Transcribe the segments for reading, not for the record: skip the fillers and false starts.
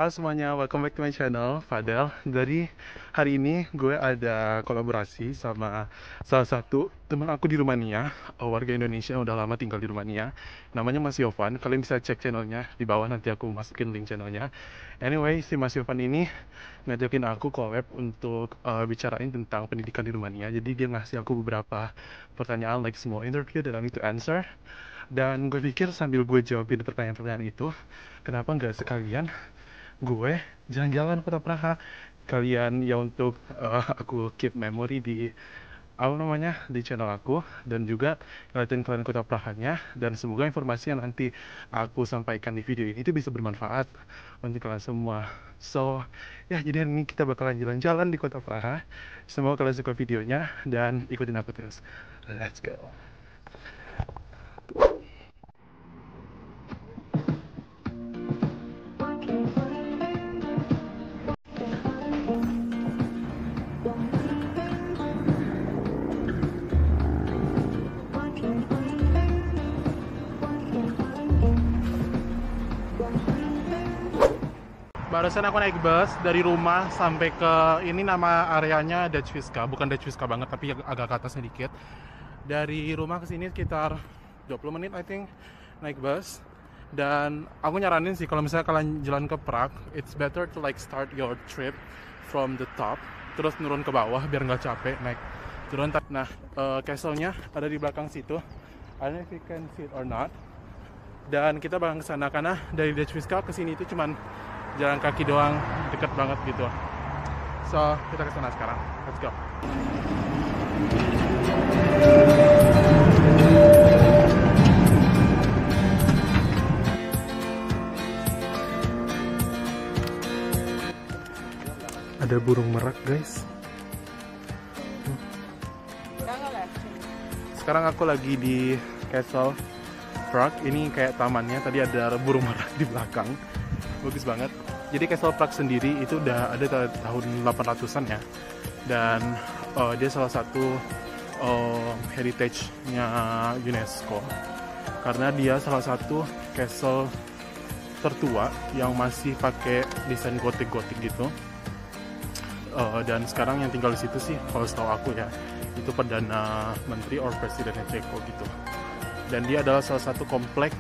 Halo semuanya, welcome back to my channel, Fadel. Dari hari ini gue ada kolaborasi sama salah satu teman aku di Rumania, warga Indonesia yang udah lama tinggal di Rumania. Namanya Mas Yovan, kalian bisa cek channelnya di bawah, nanti aku masukin link channelnya. Anyway, si Mas Yovan ini ngajakin aku collab untuk bicarain tentang pendidikan di Rumania. Jadi dia ngasih aku beberapa pertanyaan, like small interview that I need to answer. Dan gue pikir sambil gue jawabin pertanyaan-pertanyaan itu, kenapa nggak sekalian gue jalan-jalan kota Praha kalian ya untuk aku keep memory di apa namanya di channel aku dan juga ngeliatin kalian kota Prahanya dan semoga informasi yang nanti aku sampaikan di video ini itu bisa bermanfaat untuk kalian semua. So ya, jadi hari ini kita bakalan jalan-jalan di kota Praha. Semoga kalian suka videonya dan ikutin aku terus. Let's go. Barusan aku naik bus dari rumah sampai ke ini, nama areanya Dečviska, bukan Dečviska banget tapi agak ke atasnya dikit. Dari rumah ke sini sekitar 20 menit I think naik bus. Dan aku nyaranin sih kalau misalnya kalian jalan ke Prague, it's better to like start your trip from the top terus nurun ke bawah biar nggak capek naik turun. Nah, castle-nya ada di belakang situ. I don't know if you can see it or not. Dan kita bakal ke sana karena dari Dečviska ke sini itu cuman jalan kaki doang, deket banget gitu. So, kita ke sana sekarang. Let's go. Ada burung merak, guys. Sekarang aku lagi di Castle Prague. Ini kayak tamannya. Tadi ada burung merak di belakang. Bagus banget. Jadi Castle Prague sendiri itu udah ada tahun 800-an ya. Dan dia salah satu heritage-nya UNESCO. Karena dia salah satu castle tertua yang masih pakai desain gotik-gotik gitu. Dan sekarang yang tinggal di situ sih, kalau setahu aku ya, itu Perdana Menteri or Presidennya Ceko gitu. Dan dia adalah salah satu komplek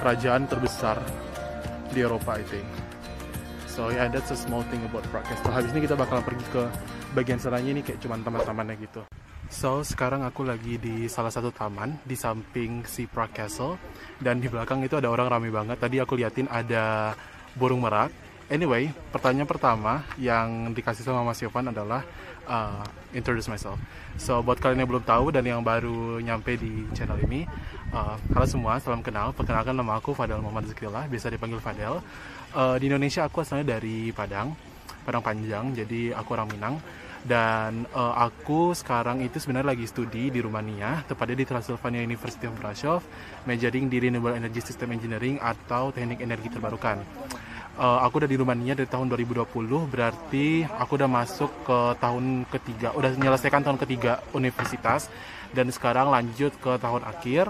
kerajaan terbesar di Eropa, I think. So yeah, that's a small thing about Prague Castle. Habis ini kita bakalan pergi ke bagian sananya, ini kayak cuman taman-tamannya gitu. So sekarang aku lagi di salah satu taman di samping si Prague Castle. Dan di belakang itu ada orang ramai banget. Tadi aku liatin ada burung merak. Anyway, pertanyaan pertama yang dikasih sama Mas Yovan adalah introduce myself. So buat kalian yang belum tahu dan yang baru nyampe di channel ini, halo semua, salam kenal. Perkenalkan, nama aku Fadel Muhammad Zikrillah, biasa dipanggil Fadel. Di Indonesia aku asalnya dari Padang Panjang, jadi aku orang Minang. Dan aku sekarang itu sebenarnya lagi studi di Rumania, tepatnya di Transylvania University of Brasov, majoring di Renewable Energy System Engineering atau Teknik Energi Terbarukan. Aku udah di Rumania dari tahun 2020, berarti aku udah masuk ke tahun ketiga, udah menyelesaikan tahun ketiga universitas, dan sekarang lanjut ke tahun akhir.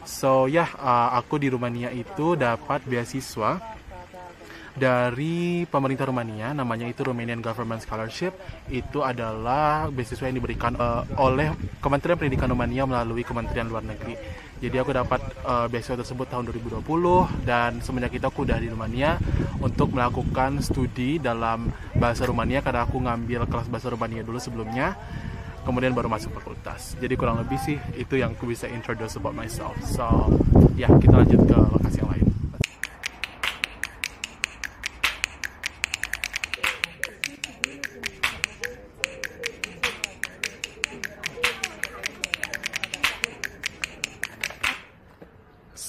So ya, aku di Rumania itu dapat beasiswa dari pemerintah Rumania, namanya itu Romanian Government Scholarship. Itu adalah beasiswa yang diberikan oleh Kementerian Pendidikan Rumania melalui Kementerian Luar Negeri. Jadi aku dapat beasiswa tersebut tahun 2020 dan semenjak itu aku udah di Rumania untuk melakukan studi dalam bahasa Rumania karena aku ngambil kelas bahasa Rumania dulu sebelumnya, kemudian baru masuk fakultas. Jadi kurang lebih sih itu yang aku bisa introduce about myself. So ya, kita lanjut ke lokasi yang lain.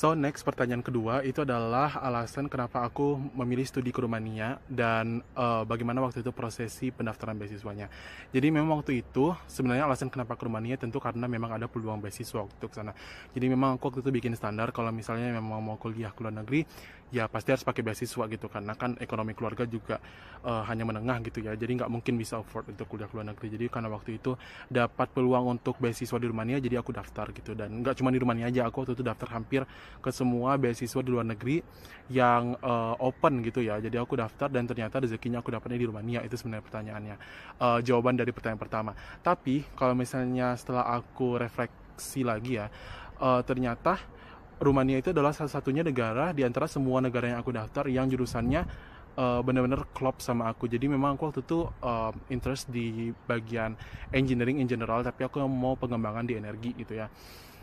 So next, pertanyaan kedua itu adalah alasan kenapa aku memilih studi ke Rumania dan bagaimana waktu itu prosesi pendaftaran beasiswanya. Jadi memang waktu itu sebenarnya alasan kenapa ke Rumania tentu karena memang ada peluang beasiswa waktu ke sana. Jadi memang aku waktu itu bikin standar kalau misalnya memang mau kuliah ke luar negeri, ya pasti harus pakai beasiswa gitu, karena kan ekonomi keluarga juga hanya menengah gitu ya, jadi nggak mungkin bisa afford untuk kuliah ke luar negeri. Jadi karena waktu itu dapat peluang untuk beasiswa di Rumania, jadi aku daftar gitu. Dan nggak cuma di Rumania aja, aku waktu itu daftar hampir ke semua beasiswa di luar negeri yang open gitu ya. Jadi aku daftar dan ternyata rezekinya aku dapatnya di Rumania. Itu sebenarnya pertanyaannya, jawaban dari pertanyaan pertama. Tapi kalau misalnya setelah aku refleksi lagi ya, ternyata Rumania itu adalah salah satunya negara di antara semua negara yang aku daftar yang jurusannya benar-benar klop sama aku. Jadi memang aku waktu itu interest di bagian engineering in general, tapi aku mau pengembangan di energi gitu ya.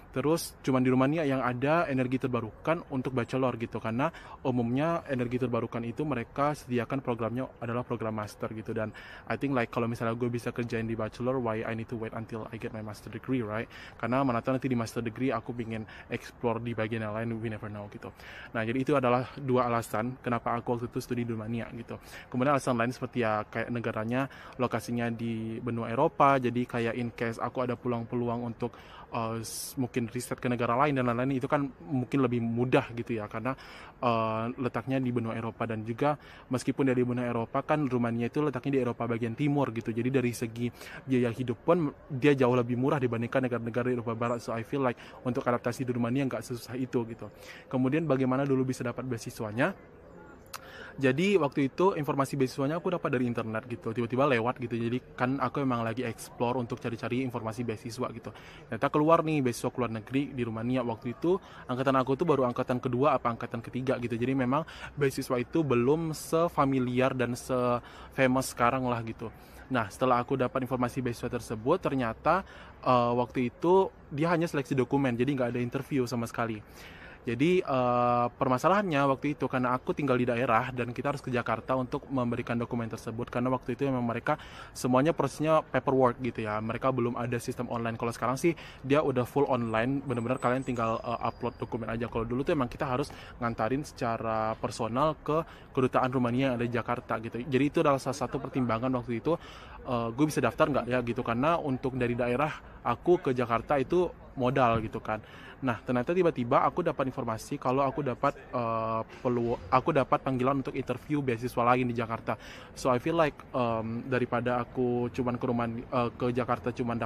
Terus cuman di Rumania yang ada energi terbarukan untuk bachelor gitu, karena umumnya energi terbarukan itu mereka sediakan programnya adalah program master gitu. Dan I think like kalau misalnya gue bisa kerjain di bachelor, why I need to wait until I get my master degree, right? Karena mana tahu nanti di master degree aku pingin explore di bagian yang lain, we never know gitu. Nah jadi itu adalah dua alasan kenapa aku waktu itu studi di Rumania gitu. Kemudian alasan lain seperti ya kayak negaranya lokasinya di benua Eropa, jadi kayak in case aku ada peluang-peluang untuk mungkin riset ke negara lain dan lain-lain, itu kan mungkin lebih mudah gitu ya, karena letaknya di benua Eropa. Dan juga meskipun dari benua Eropa kan Rumania itu letaknya di Eropa bagian timur gitu, jadi dari segi biaya hidup pun dia jauh lebih murah dibandingkan negara-negara Eropa Barat. So I feel like untuk adaptasi di Rumania nggak sesusah itu gitu. Kemudian bagaimana dulu bisa dapat beasiswanya? Jadi waktu itu informasi beasiswanya aku dapat dari internet gitu, tiba-tiba lewat gitu. Jadi kan aku emang lagi explore untuk cari-cari informasi beasiswa gitu. Ternyata keluar nih beasiswa ke luar negeri di Rumania. Waktu itu angkatan aku tuh baru angkatan kedua apa angkatan ketiga gitu. Jadi memang beasiswa itu belum sefamiliar dan se-famous sekarang lah gitu. Nah setelah aku dapat informasi beasiswa tersebut, ternyata waktu itu dia hanya seleksi dokumen, jadi nggak ada interview sama sekali. Jadi permasalahannya waktu itu karena aku tinggal di daerah dan kita harus ke Jakarta untuk memberikan dokumen tersebut, karena waktu itu memang mereka semuanya prosesnya paperwork gitu ya, mereka belum ada sistem online. Kalau sekarang sih dia udah full online, benar-benar kalian tinggal upload dokumen aja. Kalau dulu tuh emang kita harus ngantarin secara personal ke kedutaan Rumania yang ada di Jakarta gitu. Jadi itu adalah salah satu pertimbangan waktu itu gue bisa daftar nggak ya gitu, karena untuk dari daerah aku ke Jakarta itu modal gitu kan. Nah ternyata tiba-tiba aku dapat informasi kalau aku dapat panggilan untuk interview beasiswa lain di Jakarta. So I feel like daripada aku cuman ke Jakarta cuman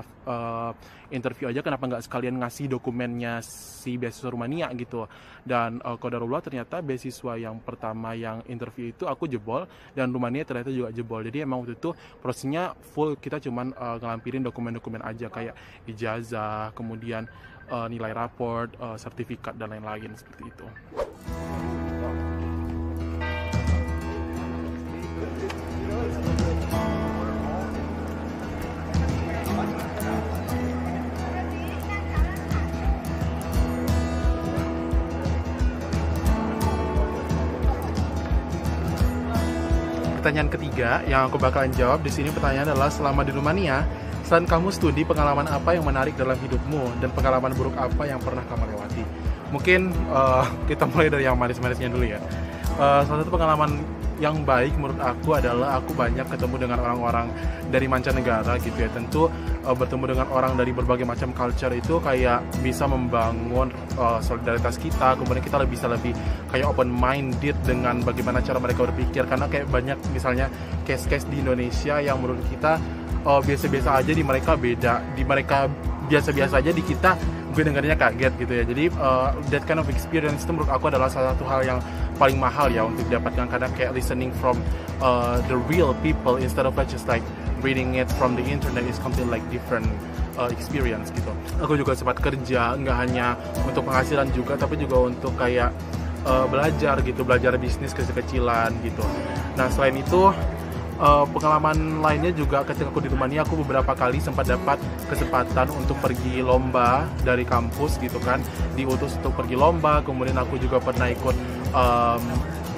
interview aja, kenapa nggak sekalian ngasih dokumennya si beasiswa Rumania gitu. Dan qadarullah ternyata beasiswa yang pertama yang interview itu aku jebol, dan Rumania ternyata juga jebol. Jadi emang waktu itu prosesnya full kita cuman ngelampirin dokumen-dokumen aja kayak ijazah, kemudian nilai raport, sertifikat dan lain-lain seperti itu. Pertanyaan ketiga yang aku bakalan jawab di sini, pertanyaan adalah selama di Rumania, selain kamu studi, pengalaman apa yang menarik dalam hidupmu dan pengalaman buruk apa yang pernah kamu lewati? Mungkin kita mulai dari yang manis-manisnya dulu ya. Salah satu pengalaman yang baik menurut aku adalah aku banyak ketemu dengan orang-orang dari mancanegara gitu ya. Tentu bertemu dengan orang dari berbagai macam culture itu kayak bisa membangun solidaritas kita. Kemudian kita bisa lebih kayak open minded dengan bagaimana cara mereka berpikir, karena kayak banyak misalnya case-case di Indonesia yang menurut kita biasa-biasa aja, di mereka beda, di mereka biasa-biasa aja, di kita gue dengarnya kaget gitu ya. Jadi that kind of experience itu menurut aku adalah salah satu hal yang paling mahal ya untuk didapatkan, karena kayak listening from the real people instead of just like reading it from the internet is completely like different experience gitu. Aku juga sempat kerja, nggak hanya untuk penghasilan juga, tapi juga untuk kayak belajar gitu, belajar bisnis kecil-kecilan gitu. Nah selain itu pengalaman lainnya juga ketika aku di Rumania, aku beberapa kali sempat dapat kesempatan untuk pergi lomba dari kampus gitu kan, diutus untuk pergi lomba. Kemudian aku juga pernah ikut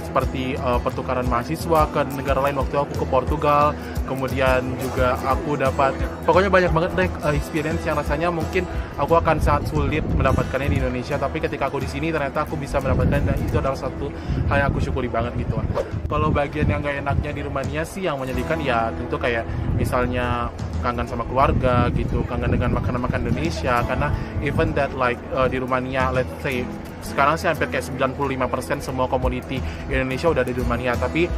seperti pertukaran mahasiswa ke negara lain, waktu aku ke Portugal. Kemudian juga aku dapat, pokoknya banyak banget deh experience yang rasanya mungkin aku akan sangat sulit mendapatkannya di Indonesia, tapi ketika aku di sini ternyata aku bisa mendapatkan, dan itu adalah satu hal yang aku syukuri banget gitu. Kalau bagian yang gak enaknya di Rumania sih yang menyedihkan ya tentu kayak misalnya kangen sama keluarga gitu, kangen dengan makanan-makanan Indonesia, karena even that like di Rumania let's say sekarang sih hampir kayak 95% semua community Indonesia udah ada di Rumania. Tapi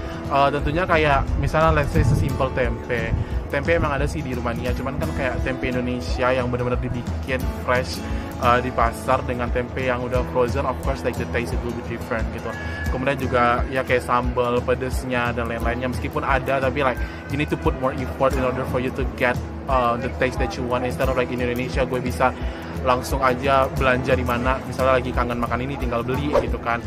tentunya kayak misalnya let's say sesimpel tempe emang ada sih di Rumania, cuman kan kayak tempe Indonesia yang benar-benar dibikin fresh di pasar dengan tempe yang udah frozen, of course like the taste it will be different gitu. Kemudian juga ya kayak sambal pedesnya dan lain-lainnya meskipun ada, tapi like you need to put more effort in order for you to get the taste that you want. Instead of like in Indonesia gue bisa langsung aja belanja di mana, misalnya lagi kangen makan ini tinggal beli gitu kan.